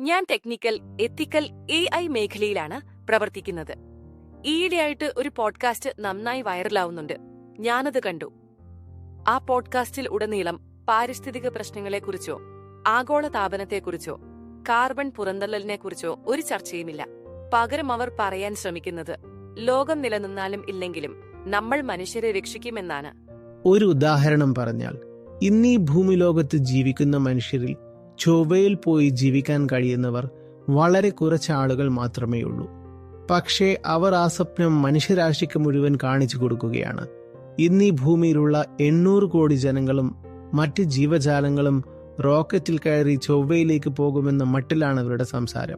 ഞാൻ ടെക്നിക്കൽ, എത്തിക്കൽ, AI മേഖലയിലാണ് പ്രവർത്തിക്കുന്നത്. ഈയിടെയായിട്ട് ഒരു പോഡ്കാസ്റ്റ് നന്നായി വൈറലാവുന്നുണ്ട്. ഞാനത് കണ്ടു. ആ പോഡ്കാസ്റ്റിൽ ഉടനീളം പാരിസ്ഥിതിക പ്രശ്നങ്ങളെക്കുറിച്ചോ ആഗോളതാപനത്തെക്കുറിച്ചോ കാർബൺ പുറന്തള്ളലിനെക്കുറിച്ചോ ഒരു ചർച്ചയുമില്ല. പകരം അവർ പറയാൻ ശ്രമിക്കുന്നത് ലോകം നിലനിന്നാലും ഇല്ലെങ്കിലും നമ്മൾ മനുഷ്യരെ രക്ഷിക്കുമെന്നാണ്. ഒരു ഉദാഹരണം പറഞ്ഞാൽ, ഇന്നീ ഭൂമി ലോകത്ത് ജീവിക്കുന്ന മനുഷ്യരിൽ ചൊവ്വയിൽ പോയി ജീവിക്കാൻ കഴിയുന്നവർ വളരെ കുറച്ച് ആളുകൾ മാത്രമേ ഉള്ളൂ. പക്ഷേ അവർ ആ സ്വപ്നം മനുഷ്യരാശിക്ക് മുഴുവൻ കാണിച്ചു കൊടുക്കുകയാണ്. ഇന്നീ ഭൂമിയിലുള്ള 800 കോടി ജനങ്ങളും മറ്റ് ജീവജാലങ്ങളും റോക്കറ്റിൽ കയറി ചൊവ്വയിലേക്ക് പോകുമെന്ന മട്ടിലാണ് അവരുടെ സംസാരം.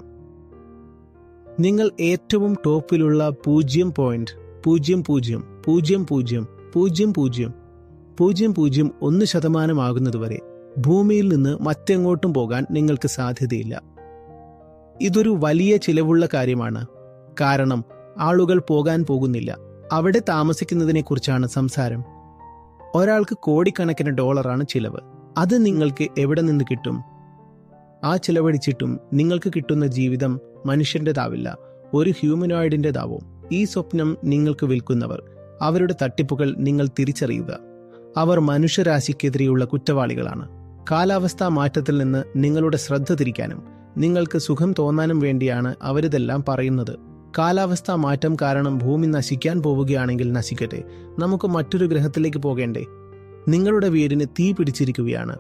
നിങ്ങൾ ഏറ്റവും ടോപ്പിലുള്ള 0.0000000001% ആകുന്നതുവരെ ഭൂമിയിൽ നിന്ന് മറ്റെങ്ങോട്ടും പോകാൻ നിങ്ങൾക്ക് സാധ്യതയില്ല. ഇതൊരു വലിയ ചിലവുള്ള കാര്യമാണ്. കാരണം ആളുകൾ പോകാൻ പോകുന്നില്ല. അവിടെ താമസിക്കുന്നതിനെക്കുറിച്ചാണ് സംസാരം. ഒരാൾക്ക് കോടിക്കണക്കിന് ഡോളറാണ് ചിലവ്. അത് നിങ്ങൾക്ക് എവിടെ നിന്ന് കിട്ടും? ആ ചിലവഴിച്ചിട്ടും നിങ്ങൾക്ക് കിട്ടുന്ന ജീവിതം മനുഷ്യൻ്റെതാവില്ല, ഒരു ഹ്യൂമനോയിഡിൻ്റെതാവും. ഈ സ്വപ്നം നിങ്ങൾക്ക് വിൽക്കുന്നവർ, അവരുടെ തട്ടിപ്പുകൾ നിങ്ങൾ തിരിച്ചറിയുക. അവർ മനുഷ്യരാശിക്കെതിരെയുള്ള കുറ്റവാളികളാണ്. കാലാവസ്ഥാ മാറ്റത്തിൽ നിന്ന് നിങ്ങളുടെ ശ്രദ്ധ തിരിക്കാനും നിങ്ങൾക്ക് സുഖം തോന്നാനും വേണ്ടിയാണ് അവരിതെല്ലാം പറയുന്നത്. കാലാവസ്ഥാ മാറ്റം കാരണം ഭൂമി നശിക്കാൻ പോവുകയാണെങ്കിൽ നശിക്കട്ടെ, നമുക്ക് മറ്റൊരു ഗ്രഹത്തിലേക്ക് പോകേണ്ടേ? നിങ്ങളുടെ വീടിന് തീ പിടിച്ചിരിക്കുകയാണ്.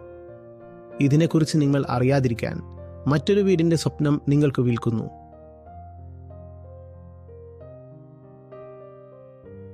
ഇതിനെക്കുറിച്ച് നിങ്ങൾ അറിയാതിരിക്കാൻ മറ്റൊരു വീടിന്റെ സ്വപ്നം നിങ്ങൾക്ക് വിൽക്കുന്നു.